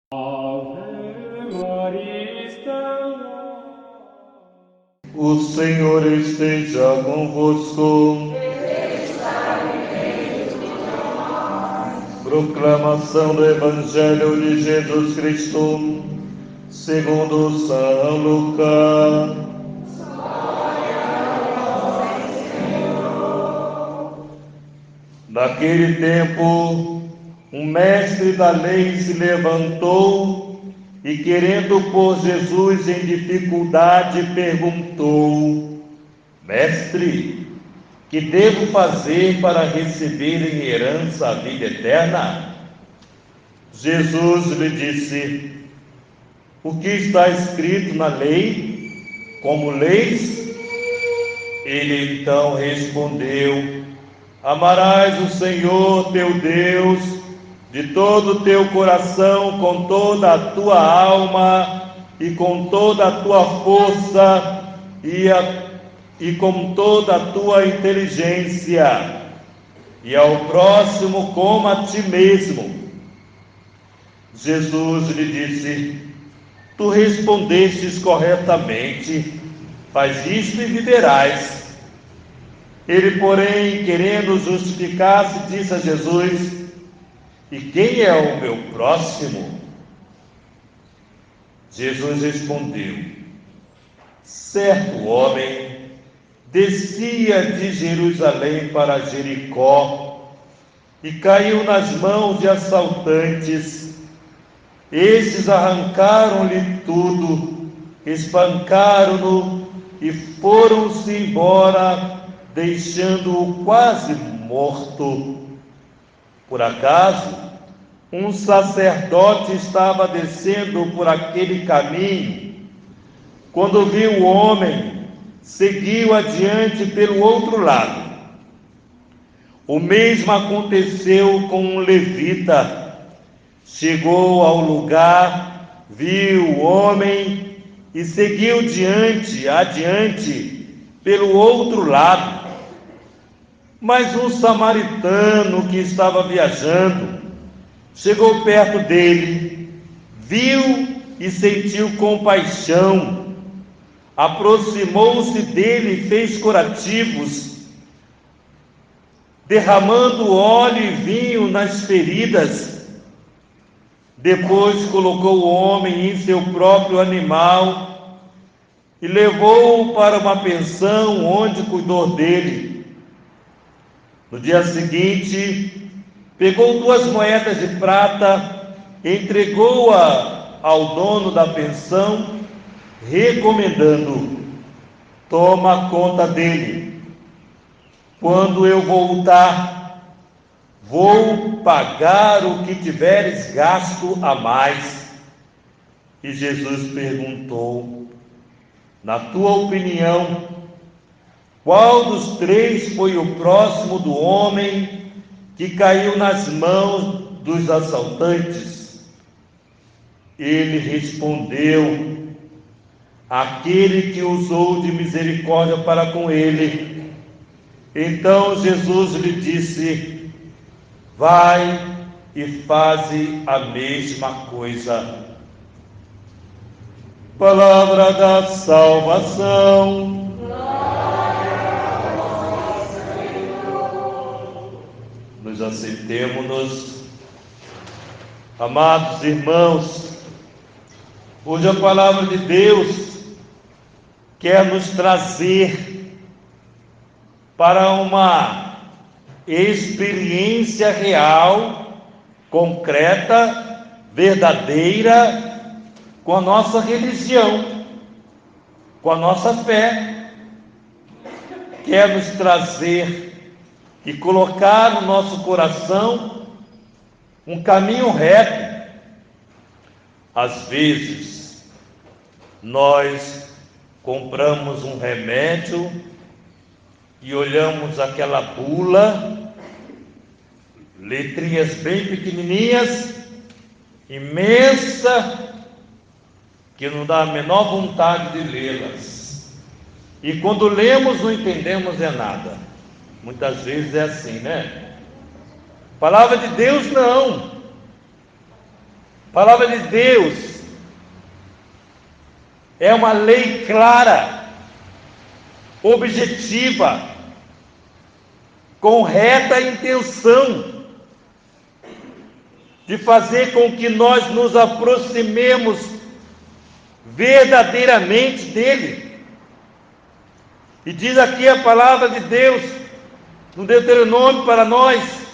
Ave Maria, Stella. O Senhor esteja convosco. Proclamação do Evangelho de Jesus Cristo, segundo São Lucas. Naquele tempo, um mestre da lei se levantou e, querendo pôr Jesus em dificuldade, perguntou: Mestre, que devo fazer para receber em herança a vida eterna? Jesus lhe disse: O que está escrito na lei? Como leis? Ele então respondeu: Amarás o Senhor teu Deus de todo o teu coração, com toda a tua alma e com toda a tua força e com toda a tua inteligência, e ao próximo como a ti mesmo. Jesus lhe disse: Tu respondestes corretamente, faz isto e viverás. Ele, porém, querendo justificar-se, disse a Jesus: E quem é o meu próximo? Jesus respondeu: Certo homem descia de Jerusalém para Jericó e caiu nas mãos de assaltantes. Estes arrancaram-lhe tudo, espancaram-no e foram-se embora, deixando-o quase morto. Por acaso, um sacerdote estava descendo por aquele caminho. Quando viu o homem, seguiu adiante pelo outro lado. O mesmo aconteceu com um levita. Chegou ao lugar, viu o homem e seguiu adiante pelo outro lado. Mas um samaritano que estava viajando chegou perto dele, viu e sentiu compaixão. Aproximou-se dele e fez curativos, derramando óleo e vinho nas feridas. Depois colocou o homem em seu próprio animal e levou-o para uma pensão onde cuidou dele. No dia seguinte, pegou 2 moedas de prata, entregou-a ao dono da pensão, recomendando: Toma conta dele. Quando eu voltar, vou pagar o que tiveres gasto a mais. E Jesus perguntou: Na tua opinião, qual dos 3 foi o próximo do homem que caiu nas mãos dos assaltantes? Ele respondeu: Aquele que usou de misericórdia para com ele. Então Jesus lhe disse: Vai e faze a mesma coisa. Palavra da salvação. Nos assentemo-nos. Amados irmãos, hoje a palavra de Deus quer nos trazer para uma experiência real, concreta, verdadeira, com a nossa religião, com a nossa fé. Quer nos trazer e colocar no nosso coração um caminho reto. Às vezes, nós compramos um remédio e olhamos aquela bula, letrinhas bem pequenininhas, imensa, que não dá a menor vontade de lê-las. E quando lemos, não entendemos nada. Muitas vezes é assim, né? Palavra de Deus, não. palavra de Deus é uma lei clara, objetiva, com reta intenção de fazer com que nós nos aproximemos verdadeiramente dele. E diz aqui a palavra de Deus no Deuteronômio para nós: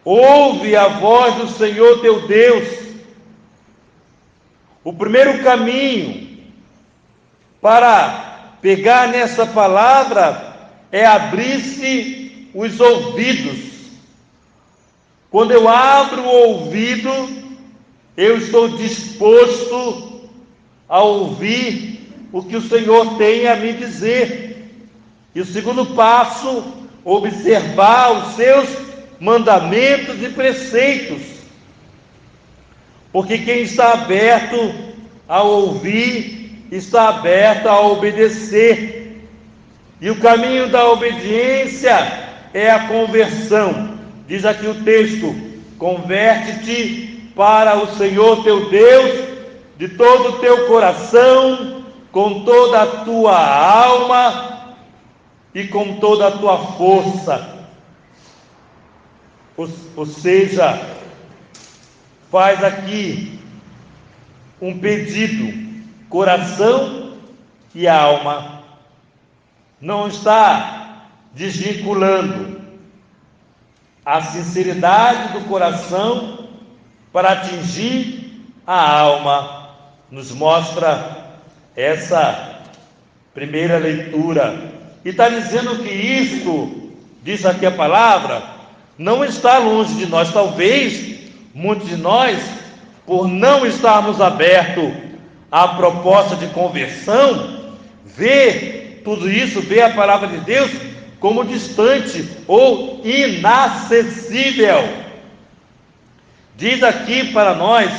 ouve a voz do Senhor teu Deus. O primeiro caminho para pegar nessa palavra é abrir-se os ouvidos. Quando eu abro o ouvido, eu estou disposto a ouvir o que o Senhor tem a me dizer. E o segundo passo, observar os seus mandamentos e preceitos. Porque quem está aberto a ouvir, está aberto a obedecer. E o caminho da obediência é a conversão. Diz aqui o texto: converte-te para o Senhor teu Deus de todo o teu coração, com toda a tua alma e com toda a tua força. Ou seja, faz aqui um pedido, coração e alma. Não está desvinculando a sinceridade do coração para atingir a alma. Nos mostra essa primeira leitura. E está dizendo que isto, diz aqui a palavra, não está longe de nós. Talvez muitos de nós, por não estarmos abertos à proposta de conversão, vê tudo isso, vê a palavra de Deus como distante ou inacessível. Diz aqui para nós,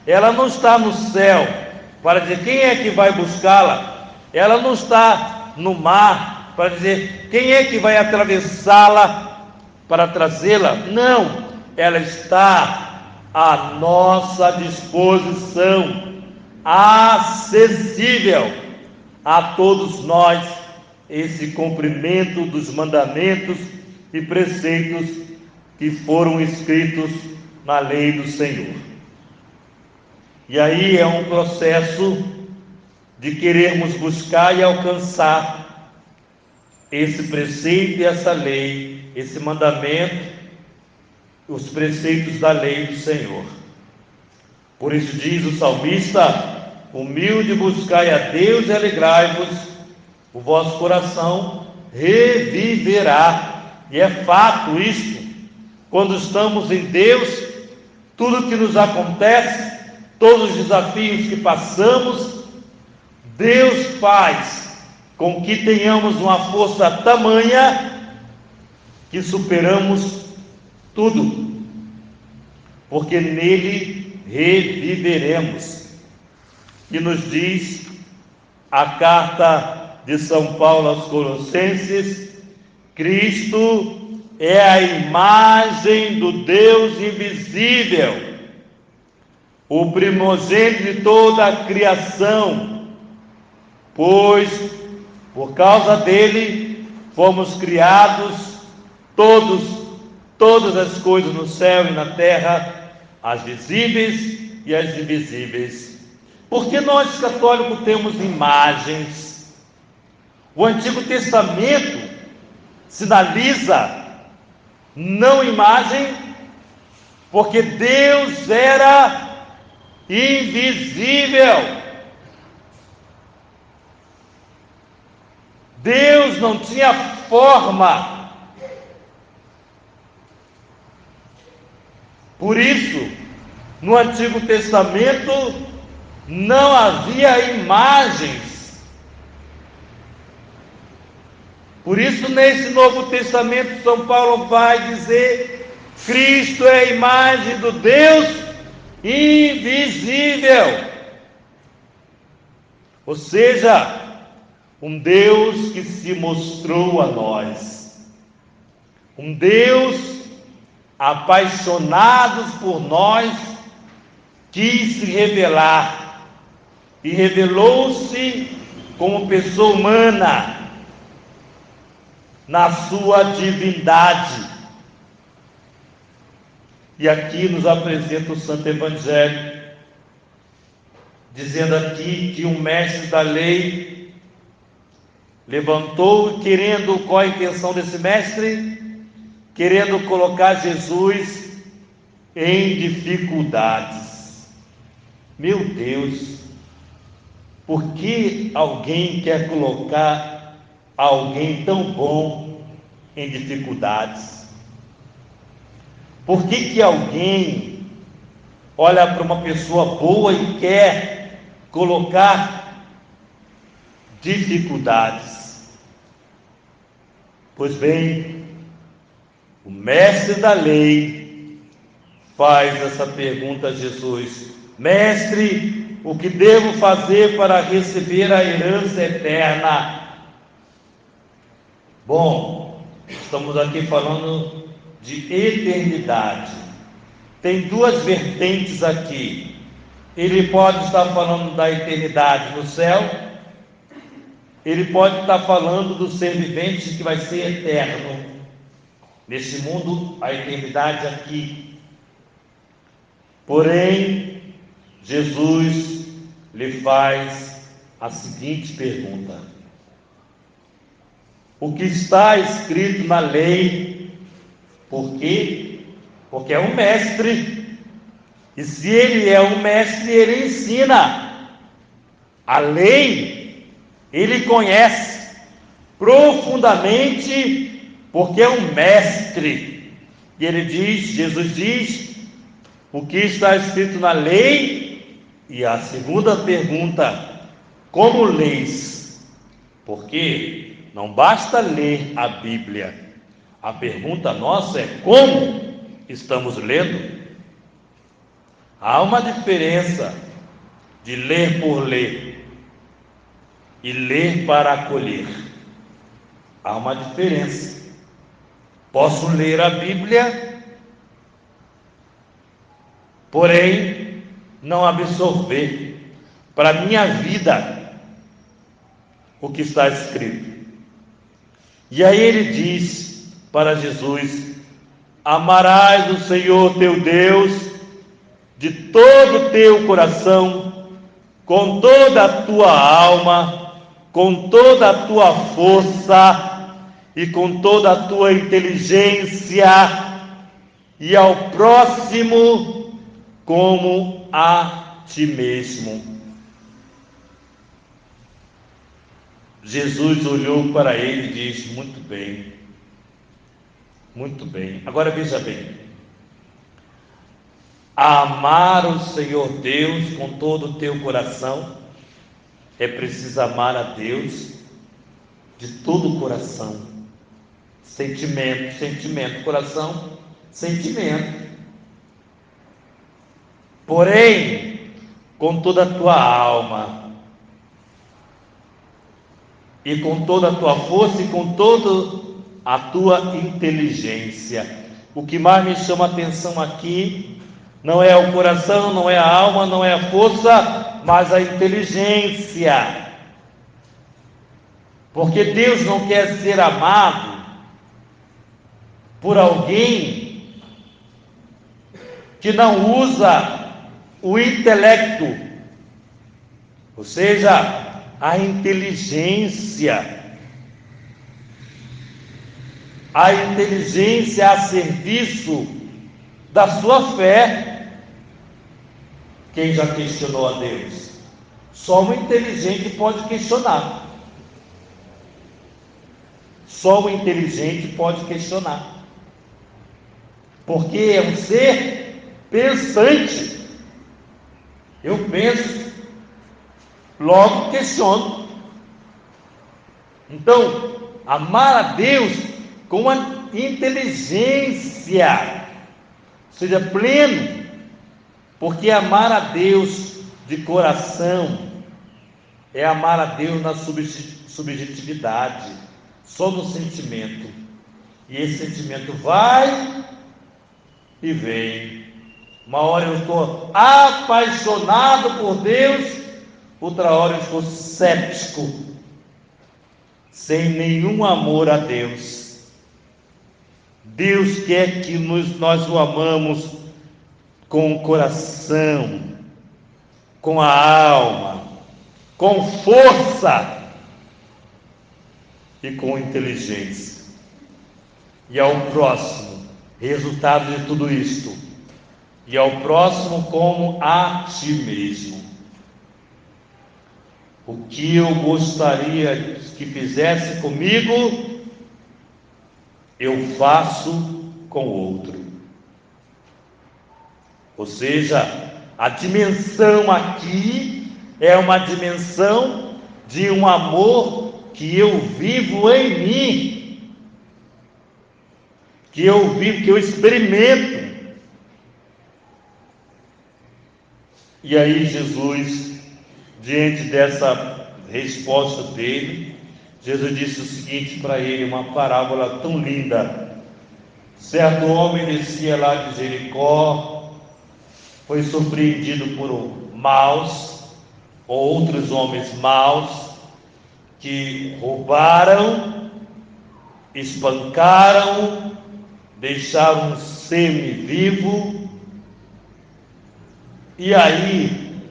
ela não está no céu, para dizer quem é que vai buscá-la. Ela não está no mar, para dizer quem é que vai atravessá-la para trazê-la. Não, ela está à nossa disposição, acessível a todos nós, esse cumprimento dos mandamentos e preceitos que foram escritos na lei do Senhor. E aí é um processo de querermos buscar e alcançar esse preceito e essa lei, esse mandamento, os preceitos da lei do Senhor. Por isso diz o salmista: humilde buscai a Deus e alegrai-vos, o vosso coração reviverá. E é fato isto. Quando estamos em Deus, tudo que nos acontece, todos os desafios que passamos, Deus faz com que tenhamos uma força tamanha que superamos tudo, porque nele reviveremos. E nos diz a carta de São Paulo aos Colossenses: Cristo é a imagem do Deus invisível, o primogênito de toda a criação, pois por causa dele fomos criados todas as coisas no céu e na terra, as visíveis e as invisíveis. Porque nós católicos temos imagens. O Antigo Testamento sinaliza não imagem, porque Deus era invisível. Deus não tinha forma. Por isso, no Antigo Testamento não havia imagens. Por isso, nesse Novo Testamento, São Paulo vai dizer: Cristo é a imagem do Deus invisível. Ou seja, um Deus que se mostrou a nós, um Deus apaixonado por nós, quis se revelar e revelou-se como pessoa humana na sua divindade. E aqui nos apresenta o Santo Evangelho, dizendo aqui que um mestre da lei levantou, querendo, qual a intenção desse mestre? Querendo colocar Jesus em dificuldades. Meu Deus, por que alguém quer colocar alguém tão bom em dificuldades? Por que alguém olha para uma pessoa boa e quer colocar dificuldades? Pois bem, o mestre da lei faz essa pergunta a Jesus: Mestre, o que devo fazer para receber a herança eterna? Bom, estamos aqui falando de eternidade. Tem duas vertentes aqui. Ele pode estar falando da eternidade no céu, ele pode estar falando do ser vivente que vai ser eterno nesse mundo, a eternidade aqui. Porém, Jesus lhe faz a seguinte pergunta: o que está escrito na lei? Por quê? Porque é um mestre, e se ele é um mestre, ele ensina. A lei ele conhece profundamente, porque é um mestre. E ele diz, Jesus diz, o que está escrito na lei? E a segunda pergunta: como leis? Porque não basta ler a Bíblia. A pergunta nossa é: como estamos lendo? Há uma diferença de ler por ler e ler para acolher. Há uma diferença. Posso ler a Bíblia, porém não absorver para a minha vida o que está escrito. E aí ele diz para Jesus: amarás o Senhor teu Deus de todo o teu coração, com toda a tua alma, com toda a tua força e com toda a tua inteligência, e ao próximo como a ti mesmo. Jesus olhou para ele e disse: muito bem, muito bem. Agora veja bem, amar o Senhor Deus com todo o teu coração, é preciso amar a Deus de todo o coração. Sentimento, coração, sentimento. Porém, com toda a tua alma, e com toda a tua força, e com toda a tua inteligência. O que mais me chama a atenção aqui não é o coração, não é a alma, não é a força, mas a inteligência. Porque Deus não quer ser amado por alguém que não usa o intelecto, ou seja, a inteligência. A inteligência a serviço da sua fé. Quem já questionou a Deus? Só um inteligente pode questionar. Só o inteligente pode questionar. Porque é um ser pensante. Eu penso, logo questiono. Então, amar a Deus com a inteligência, seja pleno, porque amar a Deus de coração é amar a Deus na subjetividade, só no sentimento. E esse sentimento vai e vem, Uma hora eu estou apaixonado por Deus, outra hora eu estou cético, sem nenhum amor a Deus. Deus quer que nós o amamos com o coração, com a alma, com força e com inteligência. E ao próximo, resultado de tudo isto, e ao próximo como a ti mesmo. O que eu gostaria que fizesse comigo, eu faço com o outro. Ou seja, a dimensão aqui é uma dimensão de um amor que eu vivo em mim, que eu vivo, que eu experimento. E aí Jesus, diante dessa resposta dele, Jesus disse o seguinte para ele, uma parábola tão linda. Certo homem descia lá de Jericó, foi surpreendido por outros homens maus, que roubaram, espancaram, deixaram um semi-vivo. E aí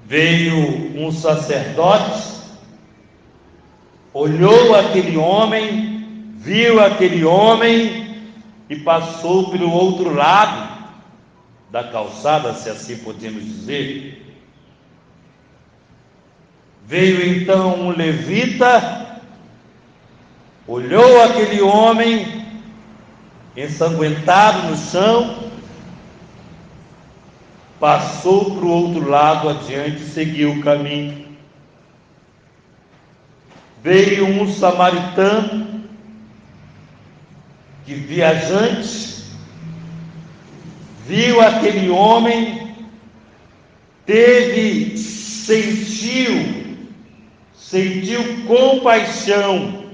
veio um sacerdote, olhou aquele homem, viu aquele homem e passou pelo outro lado da calçada, se assim podemos dizer. Veio então um levita, olhou aquele homem ensanguentado no chão, passou para o outro lado adiante e seguiu o caminho. Veio um samaritano, que viajante, viu aquele homem, sentiu compaixão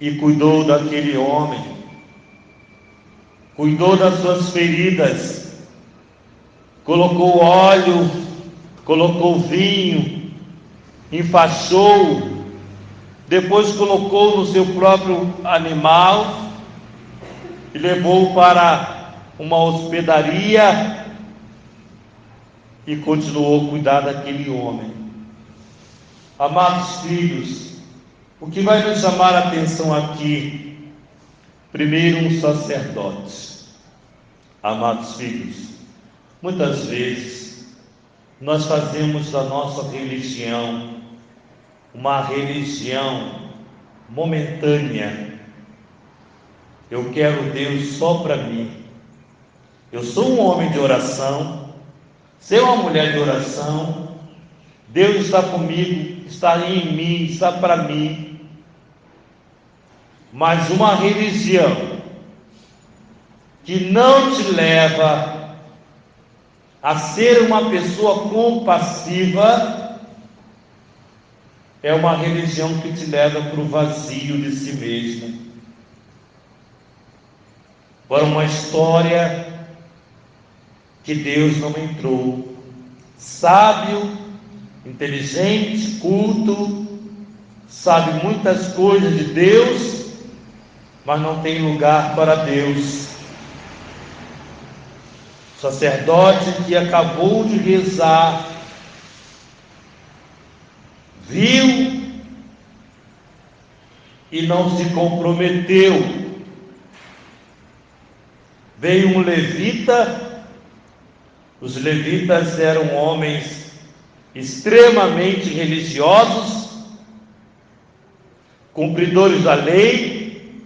e cuidou daquele homem, cuidou das suas feridas, colocou óleo, colocou vinho, enfaixou, depois colocou no seu próprio animal e levou para uma hospedaria e continuou a cuidar daquele homem. Amados filhos, o que vai nos chamar a atenção aqui? Primeiro, um sacerdote. Amados filhos, muitas vezes nós fazemos da nossa religião uma religião momentânea. Eu quero Deus só para mim. Eu sou um homem de oração, ser uma mulher de oração, Deus está comigo, está em mim, está para mim. Mas uma religião que não te leva a ser uma pessoa compassiva é uma religião que te leva para o vazio de si mesmo, para uma história que Deus não entrou. Sábio, inteligente, culto, sabe muitas coisas de Deus, mas não tem lugar para Deus. Sacerdote que acabou de rezar, viu e não se comprometeu. Veio um levita. Os levitas eram homens extremamente religiosos, cumpridores da lei,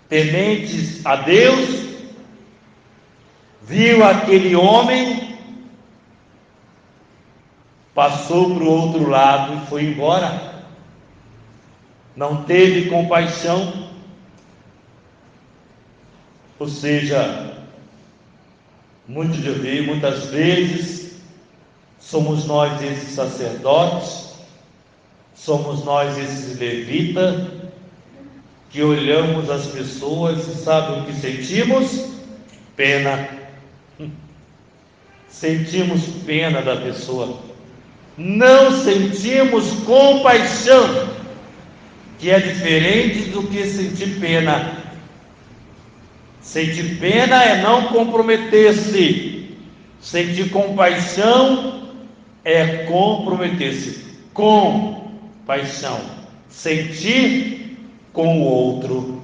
tementes a Deus. Viu aquele homem, passou para o outro lado e foi embora. Não teve compaixão. Ou seja, muitas vezes somos nós esses sacerdotes, somos nós esses levitas, que olhamos as pessoas e sabe o que sentimos? Pena. Sentimos pena da pessoa. Não sentimos compaixão, que é diferente do que sentir pena. Sentir pena é não comprometer-se. Sentir compaixão é comprometer-se. Compaixão. Sentir com o outro.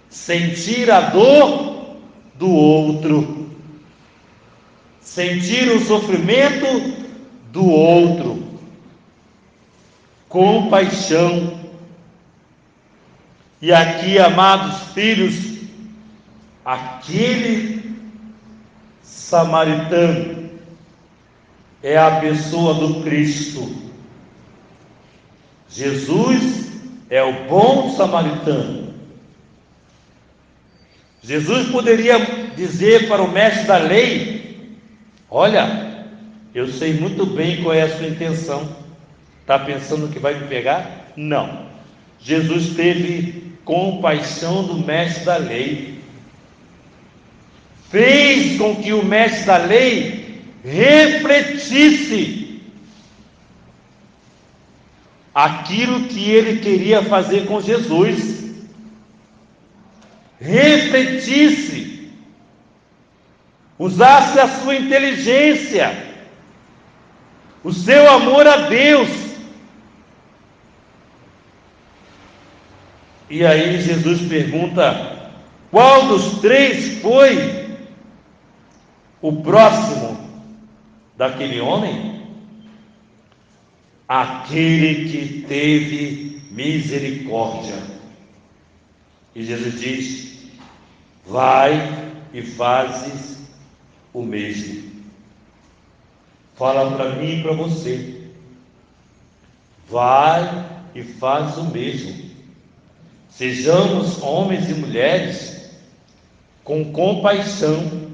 Sentir a dor do outro. Sentir o sofrimento do outro. Compaixão. E aqui, amados filhos, aquele samaritano é a pessoa do Cristo. Jesus é o bom samaritano. Jesus poderia dizer para o mestre da lei: olha, eu sei muito bem qual é a sua intenção. Está pensando que vai me pegar? Não. Jesus teve compaixão do mestre da lei. Fez com que o mestre da lei refletisse aquilo que ele queria fazer com Jesus. Refletisse, usasse a sua inteligência, o seu amor a Deus. E aí Jesus pergunta: qual dos três foi o próximo daquele homem? Aquele que teve misericórdia. E Jesus diz: vai e fazes o mesmo. Fala para mim e para você: vai e faz o mesmo. Sejamos homens e mulheres com compaixão.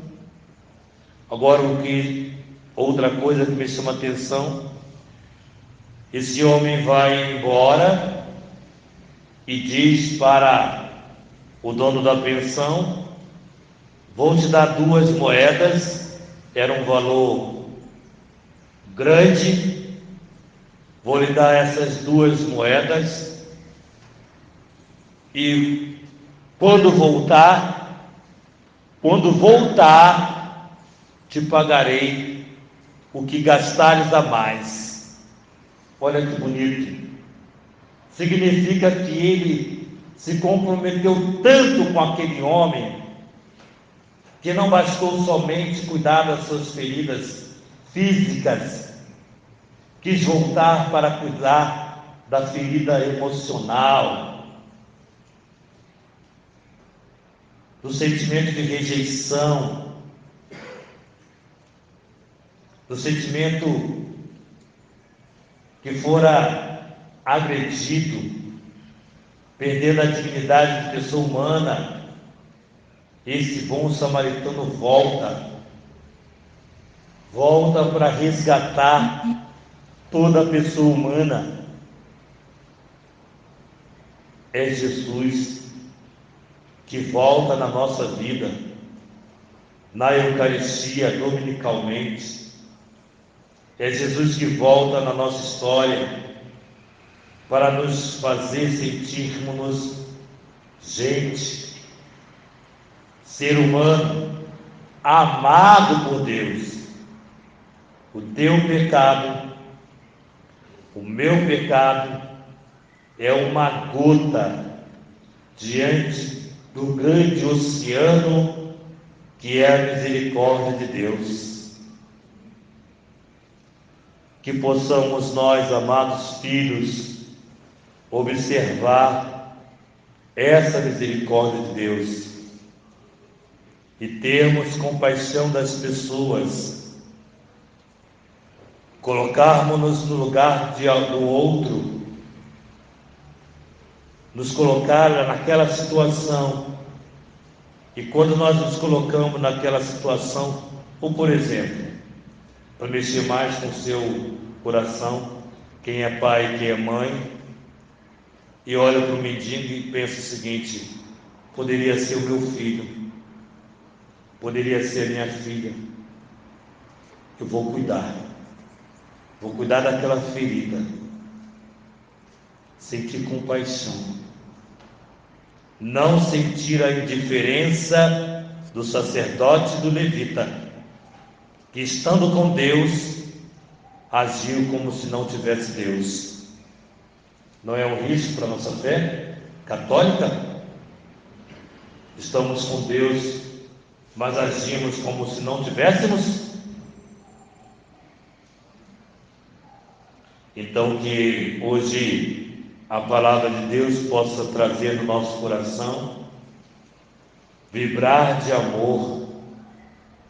Agora, outra coisa que me chama a atenção: esse homem vai embora e diz para o dono da pensão: vou te dar 2 moedas, era um valor grande, vou lhe dar essas 2 moedas, e quando voltar, te pagarei o que gastares a mais. Olha que bonito. Significa que ele se comprometeu tanto com aquele homem, que não bastou somente cuidar das suas feridas físicas, quis voltar para cuidar da ferida emocional, do sentimento de rejeição, do sentimento que fora agredido, perdendo a dignidade de pessoa humana. Esse bom samaritano volta para resgatar toda a pessoa humana. É Jesus que volta na nossa vida, na Eucaristia, dominicalmente. É Jesus que volta na nossa história para nos fazer sentirmos gente, ser humano, amado por Deus. O teu pecado, o meu pecado, é uma gota diante do grande oceano que é a misericórdia de Deus. Que possamos nós, amados filhos, observar essa misericórdia de Deus e termos compaixão das pessoas, colocarmos-nos no lugar do outro, nos colocar naquela situação. E quando nós nos colocamos naquela situação, ou por exemplo, para mexer mais com o seu coração, quem é pai, quem é mãe, e olha para o mendigo e pensa o seguinte: poderia ser o meu filho, poderia ser a minha filha. Eu vou cuidar daquela ferida, sentir compaixão, não sentir a indiferença do sacerdote e do levita, que estando com Deus, agiu como se não tivesse Deus. Não é um risco para a nossa fé católica? Estamos com Deus, mas agimos como se não tivéssemos? Então, que hoje a palavra de Deus possa trazer no nosso coração, vibrar de amor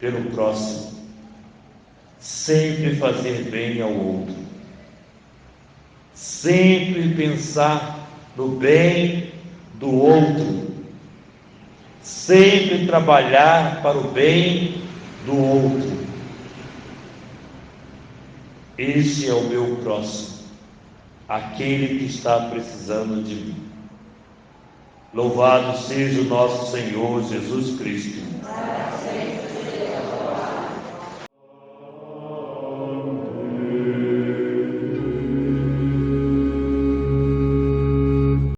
pelo próximo, sempre fazer bem ao outro, sempre pensar no bem do outro, sempre trabalhar para o bem do outro. Este é o meu próximo, aquele que está precisando de mim. Louvado seja o nosso Senhor Jesus Cristo.